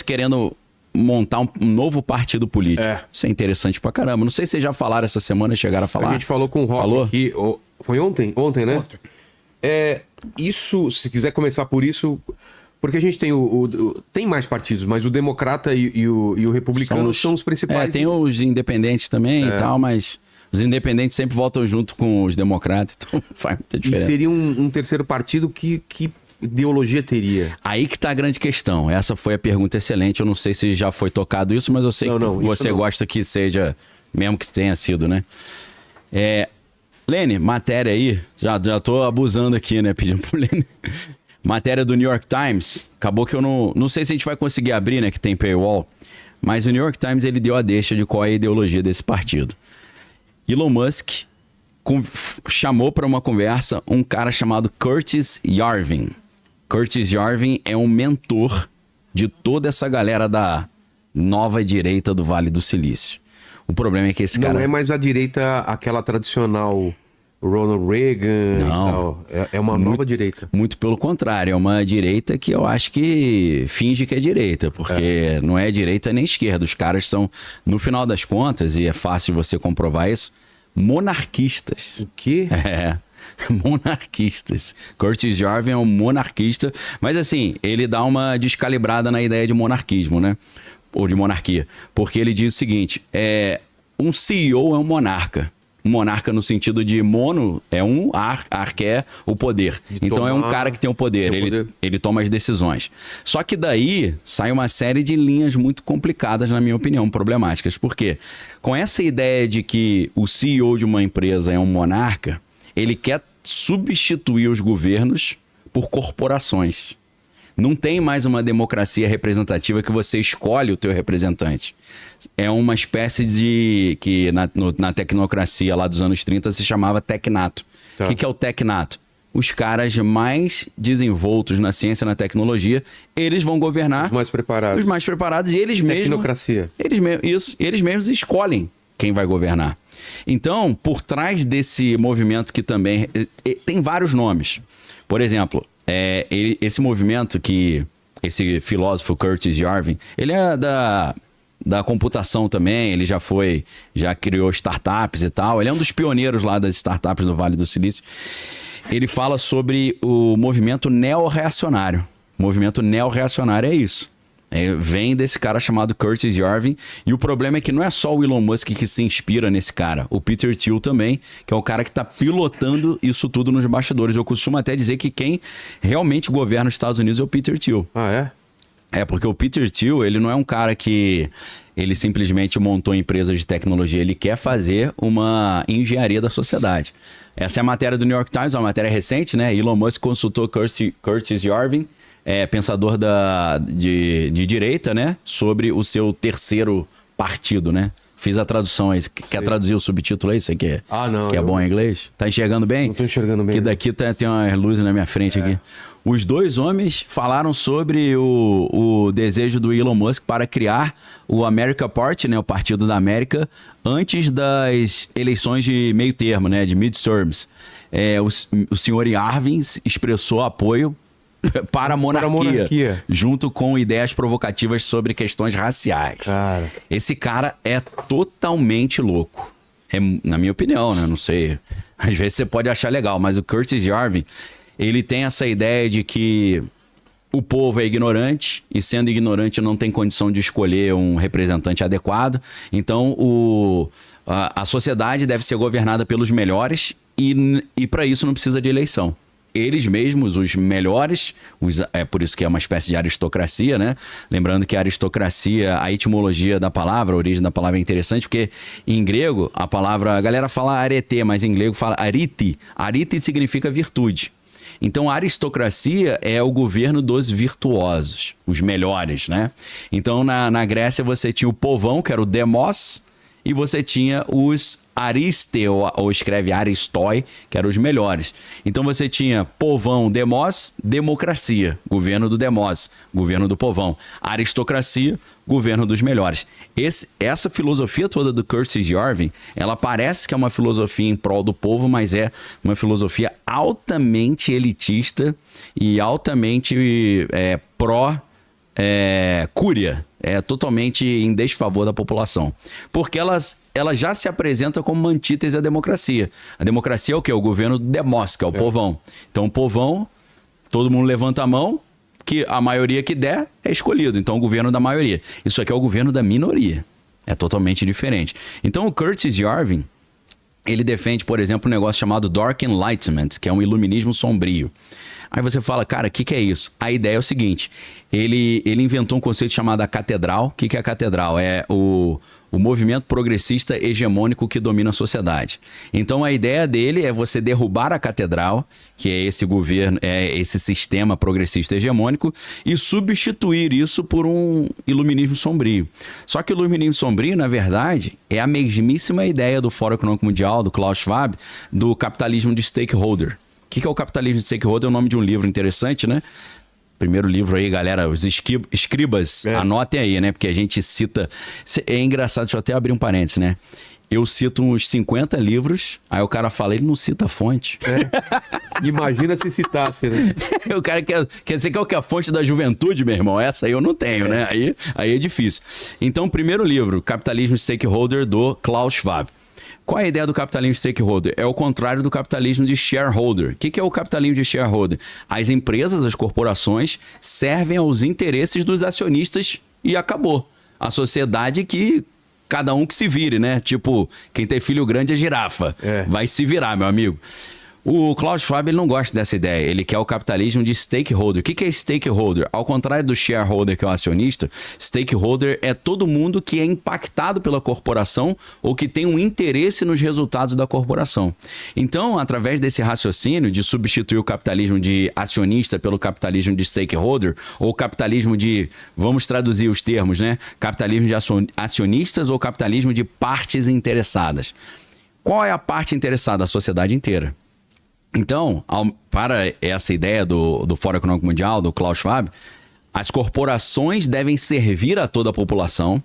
querendo montar um novo partido político. Isso é interessante pra caramba. Não sei se vocês já falaram essa semana, chegaram a falar. A gente falou com o Rock aqui. Foi ontem? Ontem, né? Ontem. Isso, se quiser começar por isso... Porque a gente tem tem mais partidos, mas o Democrata e o Republicano são os principais. Tem os independentes também e tal, mas os independentes sempre voltam junto com os democratas, então faz muita diferença. E seria um terceiro partido que ideologia teria? Aí que tá a grande questão. Essa foi a pergunta excelente. Eu não sei se já foi tocado isso, mas eu sei que você gosta que seja, mesmo que tenha sido, né? Lene, matéria aí. Já tô abusando aqui, né? Pedindo pro Lene. Matéria do New York Times. Acabou que eu não sei se a gente vai conseguir abrir, né? Que tem paywall. Mas o New York Times, ele deu a deixa de qual é a ideologia desse partido. Elon Musk chamou para uma conversa um cara chamado Curtis Yarvin. Curtis Yarvin é um mentor de toda essa galera da nova direita do Vale do Silício. O problema é que esse cara... Não é mais a direita, aquela tradicional... Ronald Reagan não, e tal. É uma nova direita. Muito pelo contrário, é uma direita que eu acho que finge que é direita, porque não é direita nem esquerda. Os caras são, no final das contas, e é fácil você comprovar isso, monarquistas. O quê? Monarquistas. Curtis Yarvin é um monarquista, mas assim, ele dá uma descalibrada na ideia de monarquismo, né? Ou de monarquia. Porque ele diz o seguinte, um CEO é um monarca. Um monarca no sentido de mono é um arque é o poder. Então é um cara que tem o poder. Ele toma as decisões. Só que daí sai uma série de linhas muito complicadas, na minha opinião, problemáticas. Por quê? Com essa ideia de que o CEO de uma empresa é um monarca, ele quer substituir os governos por corporações. Não tem mais uma democracia representativa que você escolhe o teu representante. É uma espécie de... que na tecnocracia lá dos anos 30 se chamava tecnato. O que é o tecnato? Os caras mais desenvoltos na ciência e na tecnologia, eles vão governar... Os mais preparados. Os mais preparados e eles mesmos... Tecnocracia. Eles mesmos escolhem quem vai governar. Então, por trás desse movimento que também... tem vários nomes. Por exemplo... esse movimento que esse filósofo Curtis Yarvin, ele é da computação também, ele já criou startups e tal, ele é um dos pioneiros lá das startups do Vale do Silício. Ele fala sobre o movimento neo-reacionário. O movimento neo-reacionário é isso. Vem desse cara chamado Curtis Yarvin. E o problema é que não é só o Elon Musk que se inspira nesse cara. O Peter Thiel também, que é o cara que está pilotando isso tudo nos bastidores. Eu costumo até dizer que quem realmente governa os Estados Unidos é o Peter Thiel. Ah, é? Porque o Peter Thiel, ele não é um cara que... ele simplesmente montou empresas de tecnologia. Ele quer fazer uma engenharia da sociedade. Essa é a matéria do New York Times, uma matéria recente, né? Elon Musk consultou Curtis Yarvin, pensador de direita, né? Sobre o seu terceiro partido, né? Fiz a tradução aí. Quer traduzir o subtítulo aí? Você quer? Não. Que é bom em inglês? Tá enxergando bem? Não tô enxergando bem. Que daqui tem uma luz na minha frente aqui. Os dois homens falaram sobre o desejo do Elon Musk para criar o America Party, né? O Partido da América, antes das eleições de meio termo, né? De midterms. O senhor Yarvin expressou apoio para a monarquia, junto com ideias provocativas sobre questões raciais. Cara. Esse cara é totalmente louco. Na minha opinião, né? Não sei. Às vezes você pode achar legal, mas o Curtis Yarvin, ele tem essa ideia de que o povo é ignorante e, sendo ignorante, não tem condição de escolher um representante adequado. Então, a sociedade deve ser governada pelos melhores e para isso não precisa de eleição. Eles mesmos, os melhores, é por isso que é uma espécie de aristocracia, né? Lembrando que a aristocracia, a etimologia da palavra, a origem da palavra é interessante, porque em grego a palavra, a galera fala arete, mas em grego fala arite. Arite significa virtude. Então a aristocracia é o governo dos virtuosos, os melhores, né? Então na Grécia você tinha o povão, que era o demos, e você tinha os ariste, ou escreve aristói, que eram os melhores. Então você tinha povão, demos, democracia, governo do demos, governo do povão. Aristocracia, governo dos melhores. Essa filosofia toda do Curtis Yarvin, ela parece que é uma filosofia em prol do povo, mas é uma filosofia altamente elitista e altamente pró cúria, é totalmente em desfavor da população. Porque ela já se apresenta como uma antítese à democracia. A democracia é o quê? O governo do demos, que é o povão. Então o povão, todo mundo levanta a mão, que a maioria que der é escolhido. Então o governo da maioria. Isso aqui é o governo da minoria. É totalmente diferente. Então o Curtis Yarvin, ele defende, por exemplo, um negócio chamado Dark Enlightenment, que é um iluminismo sombrio. Aí você fala, cara, o que é isso? A ideia é o seguinte, ele inventou um conceito chamado a catedral. O que é a catedral? É o movimento progressista hegemônico que domina a sociedade. Então a ideia dele é você derrubar a catedral, que é esse governo, é esse sistema progressista hegemônico, e substituir isso por um iluminismo sombrio. Só que o iluminismo sombrio, na verdade, é a mesmíssima ideia do Fórum Econômico Mundial, do Klaus Schwab, do capitalismo de stakeholder. O que é o capitalismo de stakeholder? É o nome de um livro interessante, né? Primeiro livro aí, galera, os escribas, anotem aí, né? Porque a gente cita... É engraçado, deixa eu até abrir um parênteses, né? Eu cito uns 50 livros, aí o cara fala, ele não cita a fonte. Imagina se citasse, né? O cara quer dizer que é o que? A fonte da juventude, meu irmão? Essa aí eu não tenho, né? Aí é difícil. Então, primeiro livro, Capitalismo de Stakeholder, do Klaus Schwab. Qual é a ideia do capitalismo de stakeholder? É o contrário do capitalismo de shareholder. O que é o capitalismo de shareholder? As empresas, as corporações, servem aos interesses dos acionistas e acabou. A sociedade que cada um que se vire, né? Tipo, quem tem filho grande é girafa. Vai se virar, meu amigo. O Klaus Schwab ele não gosta dessa ideia, ele quer o capitalismo de stakeholder. O que é stakeholder? Ao contrário do shareholder, que é o acionista, stakeholder é todo mundo que é impactado pela corporação ou que tem um interesse nos resultados da corporação. Então, através desse raciocínio de substituir o capitalismo de acionista pelo capitalismo de stakeholder, ou capitalismo de, vamos traduzir os termos, né? Capitalismo de acionistas ou capitalismo de partes interessadas. Qual é a parte interessada? A sociedade inteira. Então, para essa ideia do Fórum Econômico Mundial, do Klaus Schwab, as corporações devem servir a toda a população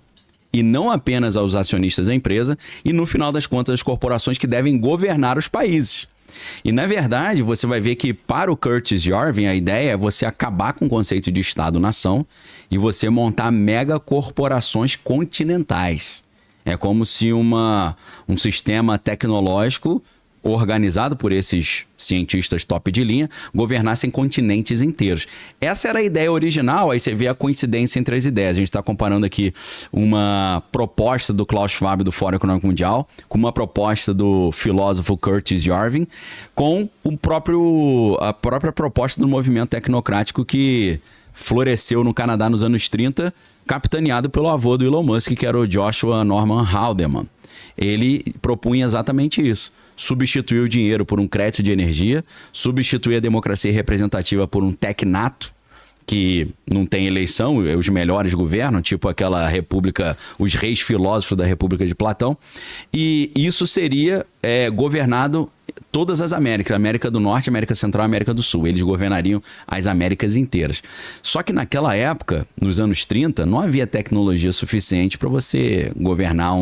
e não apenas aos acionistas da empresa, e no final das contas as corporações que devem governar os países. E na verdade você vai ver que para o Curtis Yarvin a ideia é você acabar com o conceito de Estado-nação e você montar megacorporações continentais. É como se um sistema tecnológico organizado por esses cientistas top de linha, governassem continentes inteiros. Essa era a ideia original, aí você vê a coincidência entre as ideias. A gente está comparando aqui uma proposta do Klaus Schwab do Fórum Econômico Mundial com uma proposta do filósofo Curtis Yarvin com a própria proposta do movimento tecnocrático que floresceu no Canadá nos anos 30, capitaneado pelo avô do Elon Musk, que era o Joshua Norman Haldeman. Ele propunha exatamente isso. Substituir o dinheiro por um crédito de energia, substituir a democracia representativa por um tecnato, que não tem eleição, os melhores governam, tipo aquela república, os reis filósofos da República de Platão. E isso seria governado todas as Américas, América do Norte, América Central, América do Sul. Eles governariam as Américas inteiras. Só que naquela época, nos anos 30, não havia tecnologia suficiente para você governar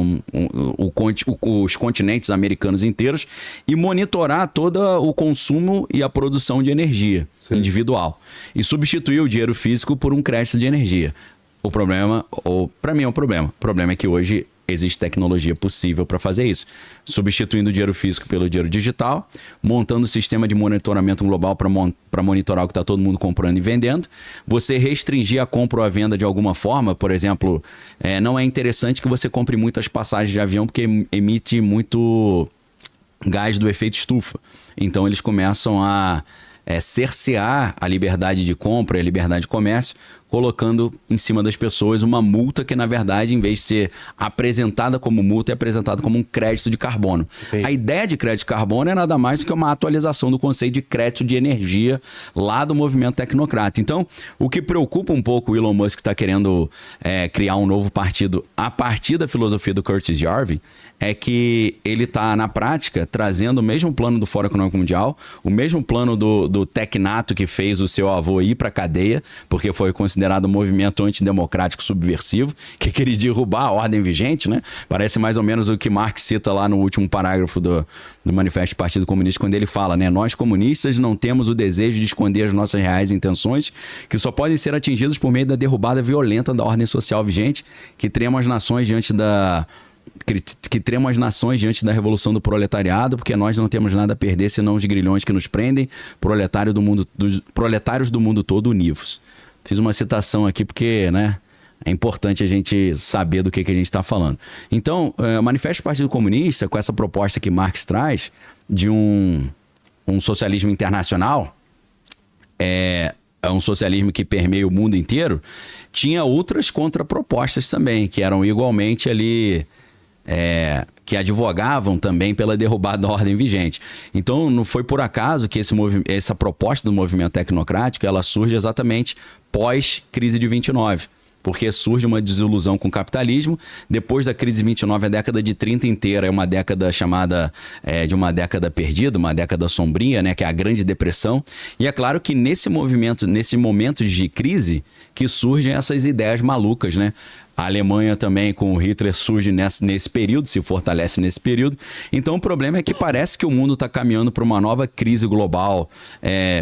os continentes americanos inteiros e monitorar todo o consumo e a produção de energia individual. E substituir o dinheiro físico por um crédito de energia. O problema, ou para mim é um problema. O problema é que hoje existe tecnologia possível para fazer isso. Substituindo o dinheiro físico pelo dinheiro digital, montando um sistema de monitoramento global para monitorar o que está todo mundo comprando e vendendo. Você restringir a compra ou a venda de alguma forma, por exemplo, não é interessante que você compre muitas passagens de avião porque emite muito gás do efeito estufa. Então eles começam a cercear a liberdade de compra e a liberdade de comércio, colocando em cima das pessoas uma multa que, na verdade, em vez de ser apresentada como multa, é apresentada como um crédito de carbono. Sim. A ideia de crédito de carbono é nada mais do que uma atualização do conceito de crédito de energia lá do movimento tecnocrata. Então, o que preocupa um pouco o Elon Musk está querendo criar um novo partido a partir da filosofia do Curtis Yarvin é que ele está, na prática, trazendo o mesmo plano do Fórum Econômico Mundial, o mesmo plano do tecnato que fez o seu avô ir para a cadeia, porque foi considerado considerado um movimento antidemocrático subversivo, que queria derrubar a ordem vigente, né? Parece mais ou menos o que Marx cita lá no último parágrafo do Manifesto do Partido Comunista, quando ele fala, né? Nós comunistas não temos o desejo de esconder as nossas reais intenções, que só podem ser atingidas por meio da derrubada violenta da ordem social vigente, que trema as nações diante da revolução do proletariado, porque nós não temos nada a perder senão os grilhões que nos prendem, proletários do mundo todo univos. Fiz uma citação aqui porque, né, é importante a gente saber do que a gente está falando. Então, o Manifesto do Partido Comunista, com essa proposta que Marx traz de um socialismo internacional, é um socialismo que permeia o mundo inteiro, tinha outras contrapropostas também, que eram igualmente ali... que advogavam também pela derrubada da ordem vigente. Então, não foi por acaso que essa proposta do movimento tecnocrático ela surge exatamente pós-crise de 29, porque surge uma desilusão com o capitalismo. Depois da crise de 29, a década de 30 inteira é uma década chamada de uma década perdida, uma década sombria, né, que é a Grande Depressão. E é claro que nesse momento de crise, que surgem essas ideias malucas, né? A Alemanha também, com o Hitler, surge nesse período, se fortalece nesse período. Então, o problema é que parece que o mundo está caminhando para uma nova crise global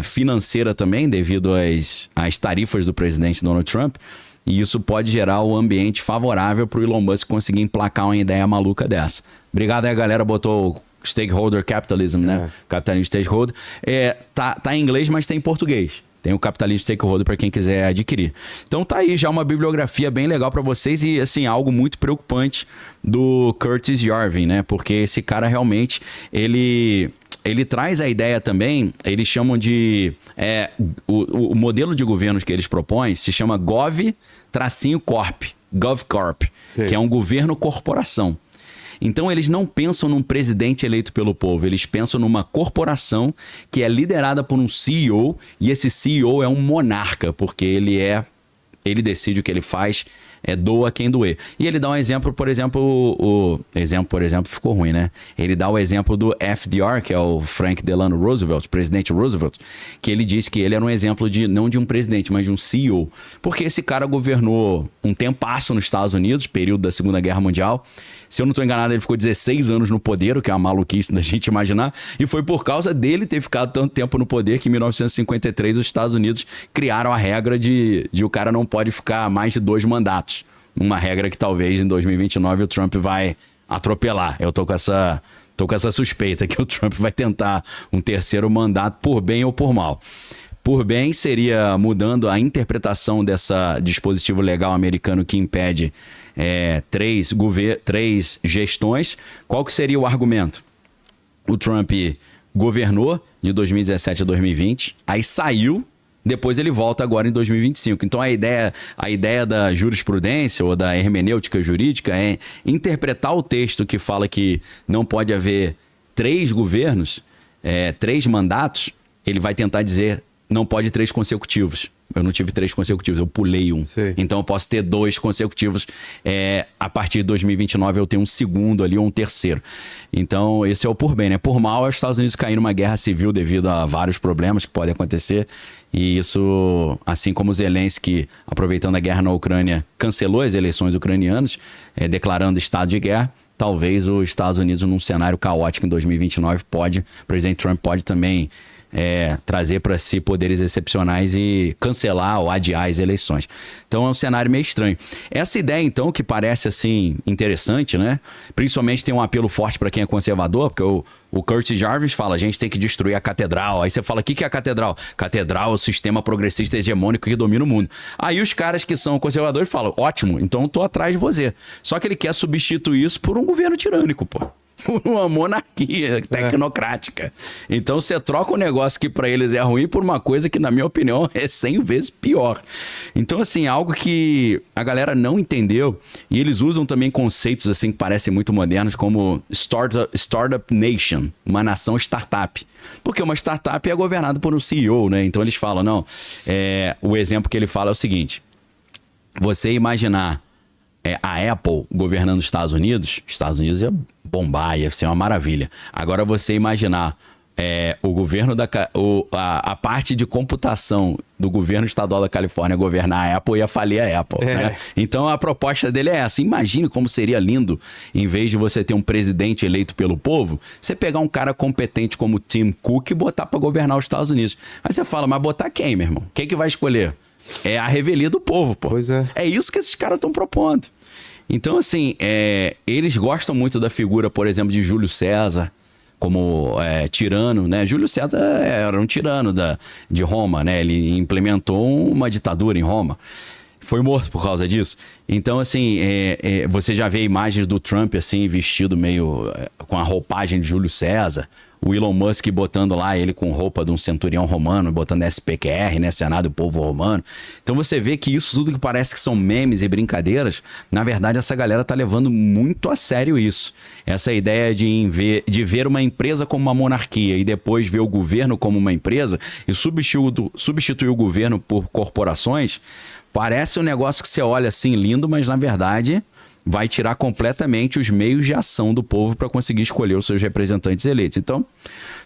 financeira também, devido às tarifas do presidente Donald Trump. E isso pode gerar o ambiente favorável para o Elon Musk conseguir emplacar uma ideia maluca dessa. Obrigado aí, a galera botou stakeholder capitalism, né? Capitalismo stakeholder. Tá em inglês, mas tem em português. Tem o Capitalismo Stakeholder para quem quiser adquirir. Então tá aí já uma bibliografia bem legal para vocês e assim, algo muito preocupante do Curtis Yarvin, né? Porque esse cara realmente, ele traz a ideia também, eles chamam de... o modelo de governo que eles propõem se chama Gov-Corp, GovCorp, que é um governo corporação. Então, eles não pensam num presidente eleito pelo povo, eles pensam numa corporação que é liderada por um CEO, e esse CEO é um monarca, porque ele decide o que ele faz, doa quem doer. E ele dá um exemplo, por exemplo, o exemplo, por exemplo, ficou ruim, né? Ele dá o exemplo do FDR, que é o Frank Delano Roosevelt, presidente Roosevelt, que ele diz que ele era um exemplo não de um presidente, mas de um CEO, porque esse cara governou um tempasso nos Estados Unidos, período da Segunda Guerra Mundial. Se eu não estou enganado, ele ficou 16 anos no poder, o que é uma maluquice da gente imaginar. E foi por causa dele ter ficado tanto tempo no poder que em 1953 os Estados Unidos criaram a regra de o cara não pode ficar mais de 2 mandatos. Uma regra que talvez em 2029 o Trump vai atropelar. Eu tô com essa suspeita que o Trump vai tentar um terceiro mandato por bem ou por mal. Por bem seria mudando a interpretação dessa dispositivo legal americano que impede 3 gestões. Qual que seria o argumento? O Trump governou de 2017 a 2020, aí saiu, depois ele volta agora em 2025. Então a ideia da jurisprudência ou da hermenêutica jurídica é interpretar o texto que fala que não pode haver 3 governos, 3 mandatos, ele vai tentar dizer não pode 3 consecutivos. Eu não tive 3 consecutivos, eu pulei um. Sim. Então eu posso ter 2 consecutivos. A partir de 2029 eu tenho um segundo ali ou um terceiro. Então esse é o por bem, né? Por mal, os Estados Unidos caíram numa guerra civil devido a vários problemas que podem acontecer. E isso, assim como Zelensky, aproveitando a guerra na Ucrânia, cancelou as eleições ucranianas, declarando estado de guerra. Talvez os Estados Unidos, num cenário caótico em 2029, o presidente Trump pode também trazer para si poderes excepcionais e cancelar ou adiar as eleições. Então é um cenário meio estranho. Essa ideia, então, que parece assim interessante, né? Principalmente tem um apelo forte para quem é conservador, porque o Curtis Jarvis fala, a gente tem que destruir a catedral. Aí você fala, o que é a catedral? Catedral é o sistema progressista hegemônico que domina o mundo. Aí os caras que são conservadores falam, ótimo, então eu tô atrás de você. Só que ele quer substituir isso por um governo tirânico, pô. Uma monarquia tecnocrática. Então você troca um negócio que para eles é ruim por uma coisa que, na minha opinião, é 100 vezes pior. Então, assim, algo que a galera não entendeu, e eles usam também conceitos assim que parecem muito modernos, como Startup Nation, uma nação startup. Porque uma startup é governada por um CEO, né? Então eles falam, não, o exemplo que ele fala é o seguinte, você imaginar a Apple governando os Estados Unidos ia bombar, ia ser uma maravilha. Agora você imaginar o governo a parte de computação do governo estadual da Califórnia governar a Apple ia falir a Apple, né? Então a proposta dele é essa. Imagine como seria lindo, em vez de você ter um presidente eleito pelo povo, você pegar um cara competente como Tim Cook e botar para governar os Estados Unidos. Aí você fala, mas botar quem, meu irmão? Quem que vai escolher? É a revelia do povo, pô. Pois é. É isso que esses caras estão propondo. Então, assim, eles gostam muito da figura, por exemplo, de Júlio César, como tirano, né? Júlio César era um tirano de Roma, né? Ele implementou uma ditadura em Roma. Foi morto por causa disso. Então, assim, você já vê imagens do Trump, assim, vestido meio com a roupagem de Júlio César. O Elon Musk botando lá ele com roupa de um centurião romano, botando SPQR, né? Senado do Povo Romano. Então você vê que isso tudo que parece que são memes e brincadeiras, na verdade essa galera tá levando muito a sério isso. Essa ideia de ver uma empresa como uma monarquia e depois ver o governo como uma empresa e substituir o governo por corporações, parece um negócio que você olha assim lindo, mas na verdade vai tirar completamente os meios de ação do povo para conseguir escolher os seus representantes eleitos. Então,